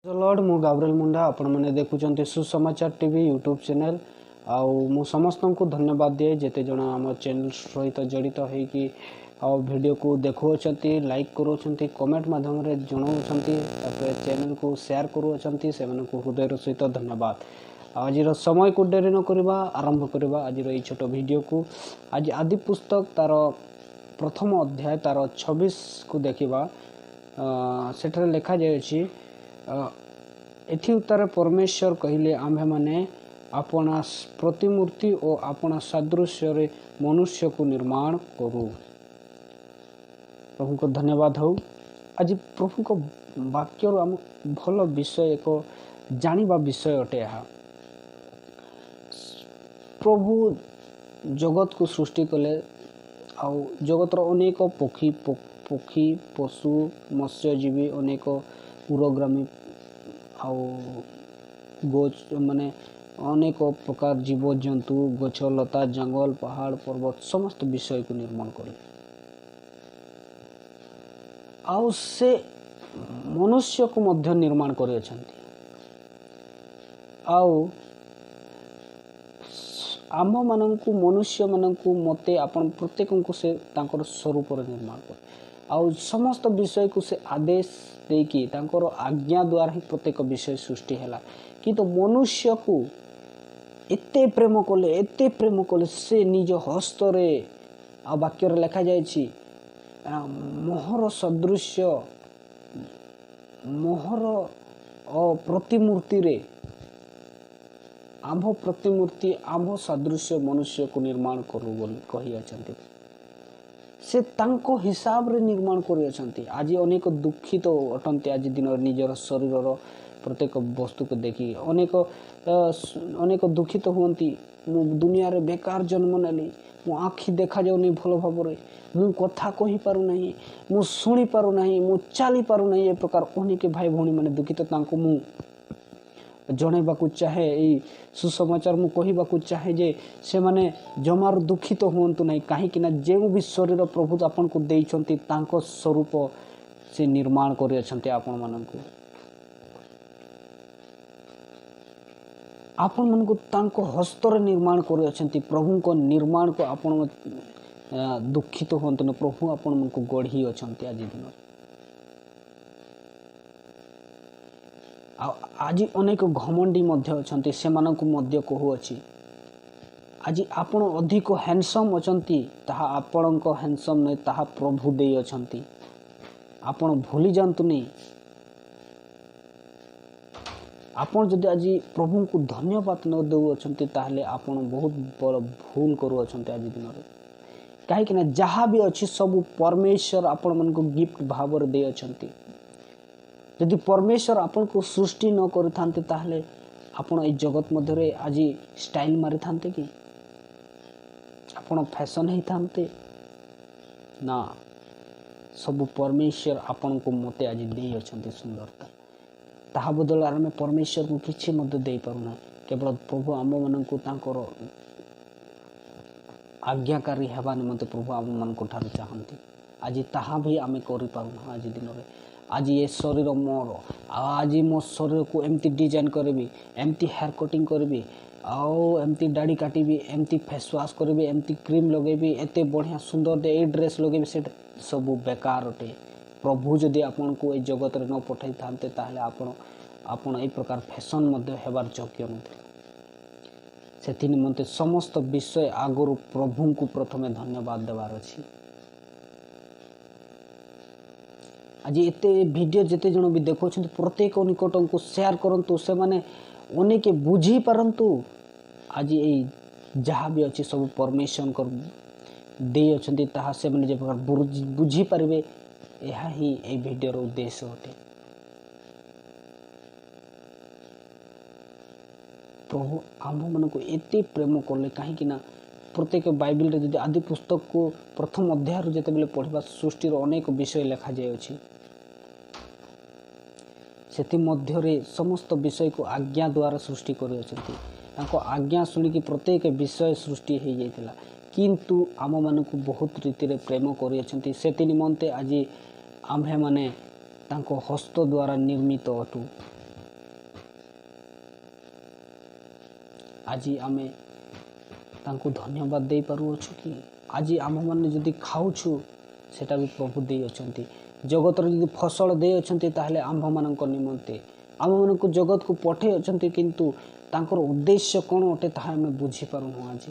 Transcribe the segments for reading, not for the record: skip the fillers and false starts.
Lord मु Gabriel मुंडा आपण मैंने देखुं सुसमाचार टीवी यूट्यूब चैनल आउ समस्त को धन्यवाद दिए जेते जन आम चैनल सहित जड़ित होगी वीडियो को देखुंट लाइक करुँच कमेंट मध्यम जनाऊँ चैनल को शेयर करुँच से हृदय सहित धन्यवाद। आज समय को डेरी न करवा आरंभ करवा आज ये छोट वीडियो को। आज आदि पुस्तक तार प्रथम अध्याय तार 26 को देखा सेठरे लिखा जाए एथि उत्तर परमेश्वर कहले आम्भे माने अपना प्रतिमूर्ति और अपना सादृश्य रे मनुष्य को निर्माण करूँ। प्रभु को धन्यवाद हो। आज प्रभु को वाक्य आम भल विषय एक जानिबा विषय अटे। यहाँ प्रभु जगत को सृष्टि कले आउ जगतर अनेक पक्षी पशु मत्स्यजीवी अनेक उरग्रामी आउ गोच माने अनेक प्रकार जीव जंतु गछ लता जंगल पहाड़ पर्वत समस्त विषय को निर्माण करे आउ से मनुष्य को मध्य निर्माण करे अछंती। आउ आम माननकु मनुष्य माननकु मते आपण प्रत्येक को से तांकर स्वरूप निर्माण करे आउ समस्त विषय को से आदेश देकी तांकर आज्ञा द्वारा ही प्रत्येक विषय सृष्टि हैला। किंतु मनुष्य को एते प्रेम कले से निज हस्त रे आ वाक्य रे लिखा जायछि मोहर सदृश्य मोहर प्रतिमूर्ति रे आम्भ प्रतिमूर्ति आम्भ सदृश्य मनुष्य को निर्माण करू बोली कहि अछंती। से तांको हिसाब रे निर्माण करि अछंती। आज अनेक दुखित अटंती आज दिन निजर शरीर प्रत्येक वस्तु को देखी अनेक दुखित हुअंती। मु दुनिया रे बेकार जन्म नेली मु आखि देखा जाउनी भल भाबरे मु कथा कहि पारु नाही मु सुनी पारु नाही मु चाली पारु नाही ए प्रकार अनेक भाई भौणी माने दुखित तांको मु जणेबाकू चाहे यही सुसमाचार मु कहबाकू चाहे जे से माने जमार दुखित हुअंतु नहीं कहीं जो भी शरीर प्रभु आपन को देइछंती तांको स्वरूप से निर्माण करि अछंती। आपन माननकू आपन मन को तांको हस्तर निर्माण करि अछंती। प्रभु को निर्माण को आपन दुखित हुअंतु न प्रभु आपन मन को गढ़ी अछंती। आज दिन आज अनेक घमंडी मध्य अछंती से मानकु मध्य कहूअछि आज आपण अधिक हैंडसम अछंती ताहा आपणक हैंडसम नै ताहा प्रभु देई अछंती। आपण भूली जांतुनी आपण जदि आज प्रभु को धन्यवाद न देउ अछंती ताहले आपण बहुत बड़ भूल करू अछंती। आज दिन रे काहे कि ना जहाँ भी अछि सब परमेश्वर आपण मन को गिफ्ट भाव रे दे अछंती। यदि परमेश्वर आपन को सृष्टि न करथांते ताहले आपण ए जगत मध्य रे आज स्टाइल मारि थांते कि आपण फैशन ही थांते ना। सब परमेश्वर आपन को मते आज दे अछंती सुंदरता ताहा बदल आमे परमेश्वर को किछि मध्य दे पारुना। केवल प्रभु आम मन को तांकर आज्ञाकारी हेबा निमंते प्रभु आम मन को ठार चाहंती। आज ताहा भी आमे करि पारुना। आज दिन रे आज ये शरीर मोर आज मो शरीर को एमती डिजाइन करी एमती हेयर कटिंग करी आउ एमती दाढ़ी काटिबी एमती फेस वाश करी एमती क्रीम लगेबी एते बढ़िया सुंदर दे ए ड्रेस लगेबी से सब बेकार अटे। प्रभु जदि आपन को ए जगत रे न पठाई थांते ताहले आपण ए प्रकार फैशन मध्य हेबार योग्य नथिला। सेथि निमंते समस्त विषय आगरु प्रभु को प्रथमे धन्यवाद देवार अछि। आज एते वीडियो जिते जन भी देखो प्रत्येक निकट को शेयर करंतु से माने अनेक बुझी पारंतु। आज ये जहाँ भी अच्छी सब परमिशन कर दे अछंती ताहा से माने जे प्रकार बुझी पारिबे यह ही ए वीडियो उद्देश्य होते। प्रभु आम मन को एते प्रेम करले कहीं कि ना प्रत्येक बाइबल रे जदि आदि पुस्तक को प्रथम अध्याय रे जते बेले पढ़िबा सृष्टि रो अनेक विषय लिखा जाय अछि। सेति मध्य रे समस्त विषय को आज्ञा द्वारा सृष्टि करि अछंती। ताको आज्ञा सुनि कि प्रत्येक विषय सृष्टि हे जायतिला किंतु आम मन को बहुत रीति रे प्रेम करि अछंती। सेति निमंते आज आम्भे माने तांको हस्त द्वारा निर्मित अटु आज आम तांको धन्यवाद दे पारुअछु कि आज आम मैंने जदि खाऊछु सेटा भी प्रभु दे अछंती जगतर जदि फसल दे अछंती ताहले आंभ मानक निमंते आम मानक जगत को पठे अछंती किंतु तांकर उद्देश्य कौन अटे ताहा आम बुझी पारुनु आज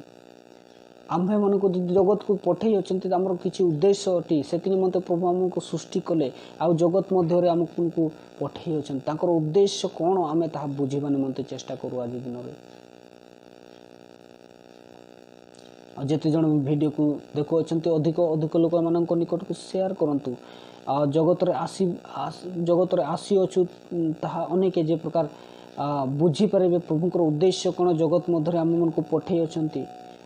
आम्भे मन को जगत को पठे अछंती आमर किछि उद्देश्य अटी से निमंते प्रभु आमको सृष्टि कले आ जगत मध्य आमको पठे अछंती तांकर उद्देश्य कौन आमे ताहा बुझिबा निमंते चेष्टा करू आज दिन रे जिते जन वीडियो को देखु अच्छा अधिक अधिक लोक मान निकट को शेयर करंतु जगत आसी अच्छु ताहा अनेक जे प्रकार बुझी पारे प्रभुंकर उद्देश्य कौन जगत मध्य आम मन को पठे अछंती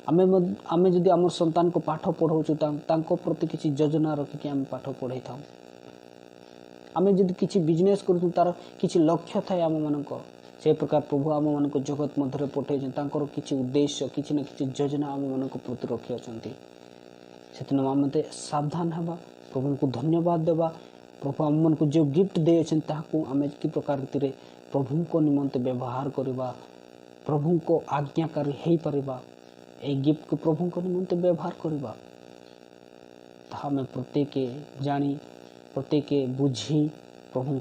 आमे जदि आम संतान को पाठ पढ़ाऊँ तांको प्रति किसी योजना रखिकी आम पाठ पढ़ाई था आमे जदि किसी बिजनेस करूँ तार किसी लक्ष्य थाए आम मानक से प्रकार प्रभु आम मान जगत मध्य पठे किसी उद्देश्य किसी न किसी योजना आम मान प्रति रखी अच्छा से आम सावधान हवा प्रभु को धन्यवाद देवा प्रभु आम मन को जो गिफ्ट दे आम कि प्रकार प्रभु को निमंते व्यवहार करवा प्रभु को आज्ञाकारी हो पारिबा ए गिफ्ट को प्रभु को निमंते व्यवहार करवा आम प्रत्येक जानी प्रत्येक बुझी प्रभु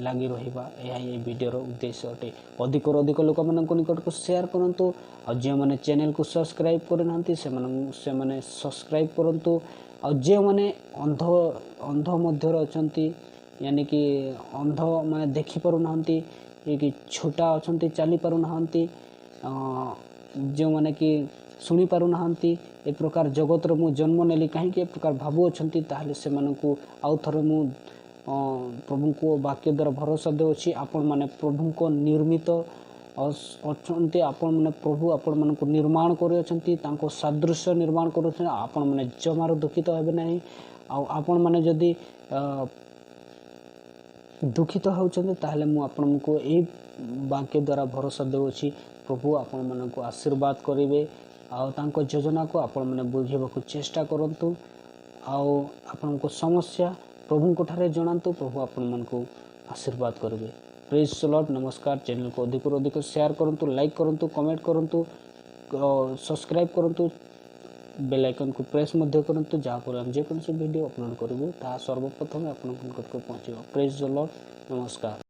लगी रहा ये वीडियोर उद्देश्य अटे अधिक अधिक लोक मान निकट को शेयर करूँ और जो मैंने चैनल को सब्सक्राइब करना से सब्सक्राइब करूँ और जो मैंने अंध अंध मध्य अच्छा यानी कि अंध मैंने देखिपारूना कि छोटा अच्छा चली पारूना जो मैंने कि शुणी पारूना ए प्रकार जगत मु जन्म नेली कहीं प्रकार भावु अच्छा ताहले से आउ थरे मु प्रभु को वाक्य द्वारा भरोसा देउछि आपण माने प्रभु को निर्मित अछंती आपण माने प्रभु आपण मन को निर्माण करे अछंती तांको सादृश्य निर्माण करूछन आपण माने जमार दुखित हेबे नाही आपण माने जदि दुखित होउछन ताहले मु आपण को ए वाक्य द्वारा भरोसा देउछि प्रभु आपण मन को आशीर्वाद करिवे आ तांको योजना को आपण माने बुझेबाकू चेष्टा करंतु आ आपण को समस्या प्रभु को ठारे जनातु प्रभु आपण मन को आशीर्वाद करेंगे प्रेज द लॉर्ड नमस्कार चैनल को अधिक अधिक शेयर करंतु लाइक करंतु कमेंट करंतु सब्सक्राइब करंतु बेल आइकन को प्रेस मध्य करंतु जहाँ पर हम जेकोसी वीडियो अपलोड करूँ ता सर्वप्रथम आपण को पहुँचो प्रेज द लॉर्ड नमस्कार।